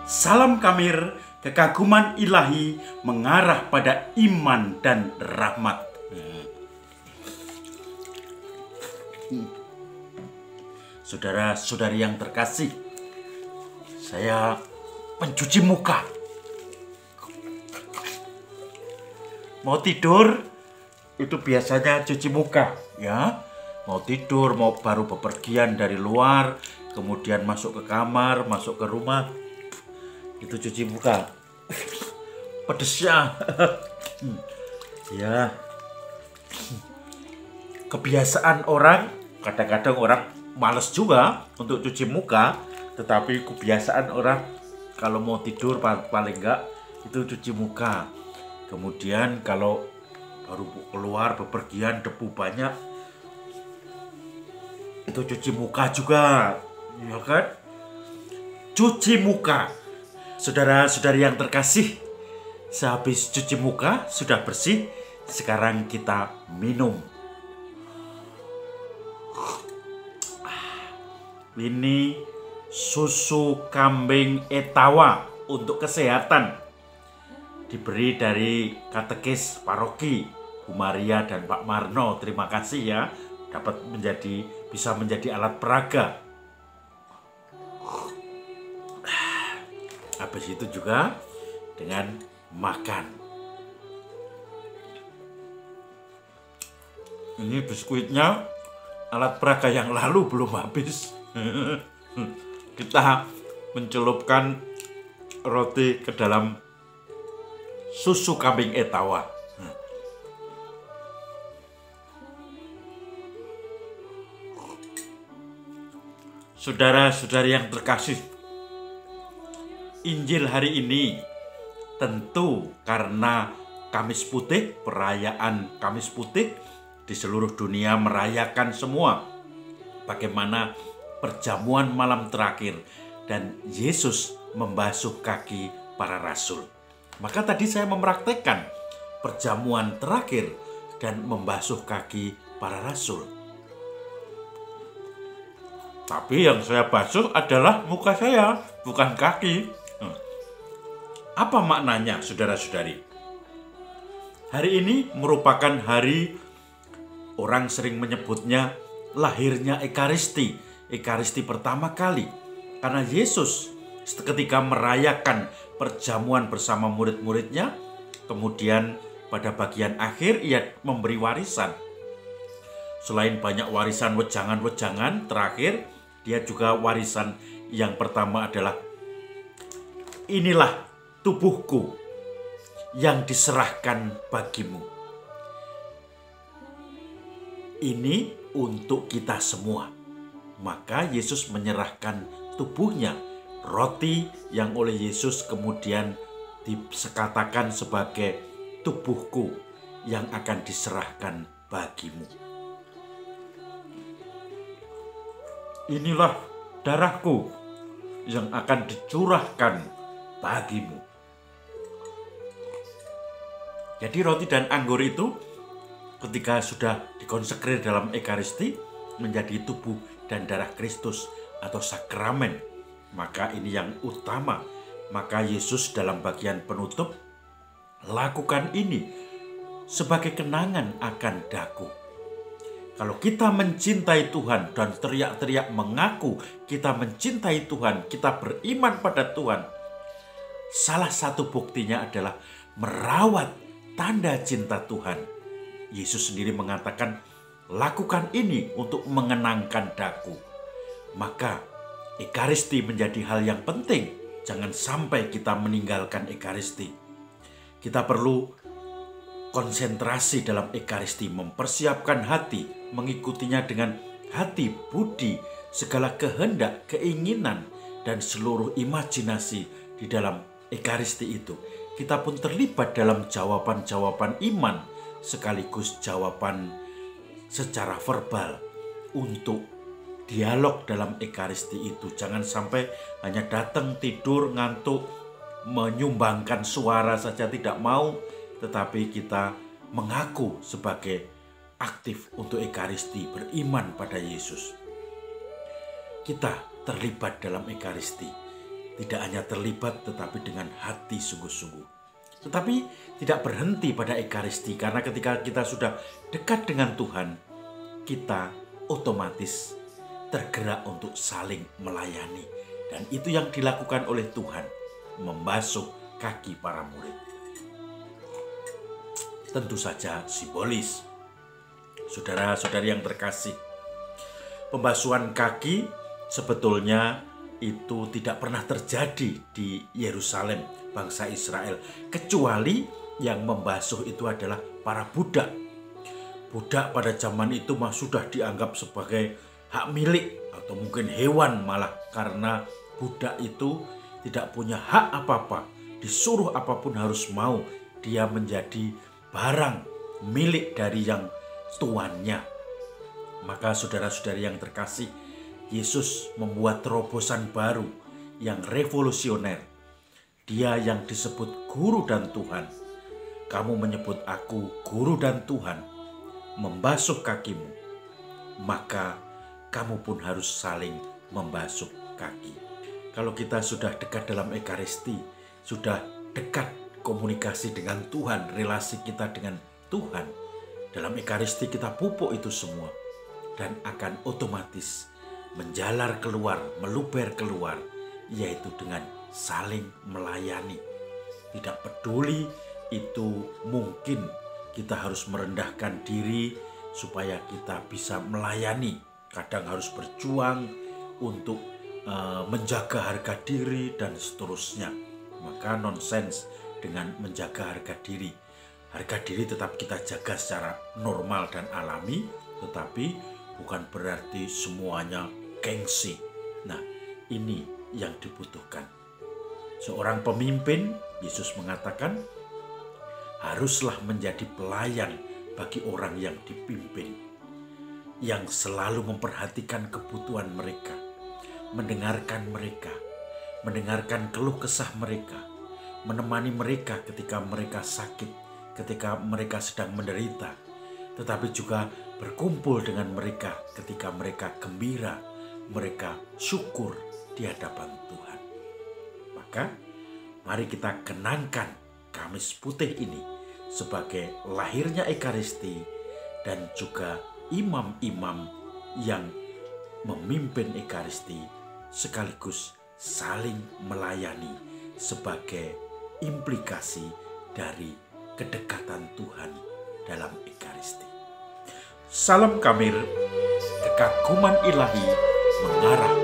Salam Kamir, kekaguman ilahi mengarah pada iman dan rahmat. Saudara-saudari yang terkasih, saya pencuci muka. Mau tidur, itu biasanya cuci muka, ya. Mau tidur, mau baru bepergian dari luar, kemudian masuk ke kamar, masuk ke rumah, itu cuci muka. Pedesnya, ya. Kebiasaan orang, kadang-kadang orang males juga untuk cuci muka, tetapi kebiasaan orang kalau mau tidur paling enggak itu cuci muka. Kemudian kalau baru keluar bepergian debu banyak, itu cuci muka juga, ya kan? Cuci muka. Saudara-saudari yang terkasih, sehabis cuci muka sudah bersih, sekarang kita minum. Ini susu kambing Etawa untuk kesehatan. Diberi dari katekis paroki Bu Maria dan Pak Marno. Terima kasih ya, dapat bisa menjadi alat peraga. Habis itu juga dengan makan. Ini biskuitnya alat peraga yang lalu belum habis. Kita mencelupkan roti ke dalam susu kambing Etawa. Saudara-saudari yang terkasih, Injil hari ini tentu karena Kamis Putih, perayaan Kamis Putih di seluruh dunia merayakan semua bagaimana perjamuan malam terakhir dan Yesus membasuh kaki para rasul. Maka tadi saya mempraktekkan perjamuan terakhir dan membasuh kaki para rasul. Tapi yang saya basuh adalah muka saya, bukan kaki. Apa maknanya, saudara-saudari? Hari ini merupakan hari, orang sering menyebutnya lahirnya Ekaristi. Ekaristi pertama kali. Karena Yesus ketika merayakan perjamuan bersama murid-muridnya, kemudian pada bagian akhir ia memberi warisan. Selain banyak warisan wejangan-wejangan, terakhir dia juga warisan yang pertama adalah, inilah tubuhku yang diserahkan bagimu. Ini untuk kita semua. Maka Yesus menyerahkan tubuhnya, roti yang oleh Yesus kemudian dikatakan sebagai tubuhku yang akan diserahkan bagimu. Inilah darahku yang akan dicurahkan bagimu. Jadi roti dan anggur itu ketika sudah dikonsekrir dalam Ekaristi menjadi tubuh dan darah Kristus atau sakramen, maka ini yang utama. Maka Yesus dalam bagian penutup, lakukan ini sebagai kenangan akan daku. Kalau kita mencintai Tuhan dan teriak-teriak mengaku kita mencintai Tuhan, kita beriman pada Tuhan, salah satu buktinya adalah merawat tanda cinta Tuhan. Yesus sendiri mengatakan, lakukan ini untuk mengenangkan daku. Maka Ekaristi menjadi hal yang penting. Jangan sampai kita meninggalkan Ekaristi. Kita perlu konsentrasi dalam Ekaristi, mempersiapkan hati, mengikutinya dengan hati, budi, segala kehendak, keinginan, dan seluruh imajinasi di dalam Ekaristi itu. Kita pun terlibat dalam jawaban-jawaban iman, sekaligus jawaban secara verbal untuk dialog dalam Ekaristi itu. Jangan sampai hanya datang, tidur, ngantuk, menyumbangkan suara saja tidak mau, tetapi kita mengaku sebagai aktif untuk Ekaristi, beriman pada Yesus. Kita terlibat dalam Ekaristi. Tidak hanya terlibat tetapi dengan hati sungguh-sungguh. Tetapi tidak berhenti pada Ekaristi, karena ketika kita sudah dekat dengan Tuhan, kita otomatis tergerak untuk saling melayani. Dan itu yang dilakukan oleh Tuhan, membasuh kaki para murid. Tentu saja simbolis. Saudara-saudari yang terkasih, pembasuhan kaki sebetulnya itu tidak pernah terjadi di Yerusalem, bangsa Israel, kecuali yang membasuh itu adalah para budak. Budak pada zaman itu sudah dianggap sebagai hak milik atau mungkin hewan malah, karena budak itu tidak punya hak apa-apa, disuruh apapun harus mau, dia menjadi barang milik dari yang tuannya. Maka saudara-saudari yang terkasih, Yesus membuat terobosan baru yang revolusioner. Dia yang disebut guru dan Tuhan. Kamu menyebut aku guru dan Tuhan, membasuh kakimu, maka kamu pun harus saling membasuh kaki. Kalau kita sudah dekat dalam Ekaristi, sudah dekat komunikasi dengan Tuhan, relasi kita dengan Tuhan, dalam Ekaristi kita pupuk itu semua, dan akan otomatis menjalar keluar, meluber keluar, yaitu dengan saling melayani. Tidak peduli itu mungkin kita harus merendahkan diri supaya kita bisa melayani. Kadang harus berjuang untuk menjaga harga diri dan seterusnya. Maka nonsens dengan menjaga harga diri. Harga diri tetap kita jaga secara normal dan alami, tetapi bukan berarti semuanya gengsi. Nah, ini yang dibutuhkan. Seorang pemimpin, Yesus mengatakan, haruslah menjadi pelayan bagi orang yang dipimpin, yang selalu memperhatikan kebutuhan mereka, mendengarkan mereka, mendengarkan keluh kesah mereka, menemani mereka ketika mereka sakit, ketika mereka sedang menderita, tetapi juga berkumpul dengan mereka ketika mereka gembira, mereka syukur di hadapan Tuhan. Maka mari kita kenangkan Kamis Putih ini sebagai lahirnya Ekaristi dan juga imam-imam yang memimpin Ekaristi sekaligus saling melayani sebagai implikasi dari kedekatan Tuhan dalam Ekaristi. Salam Kamir, kekaguman ilahi mengarah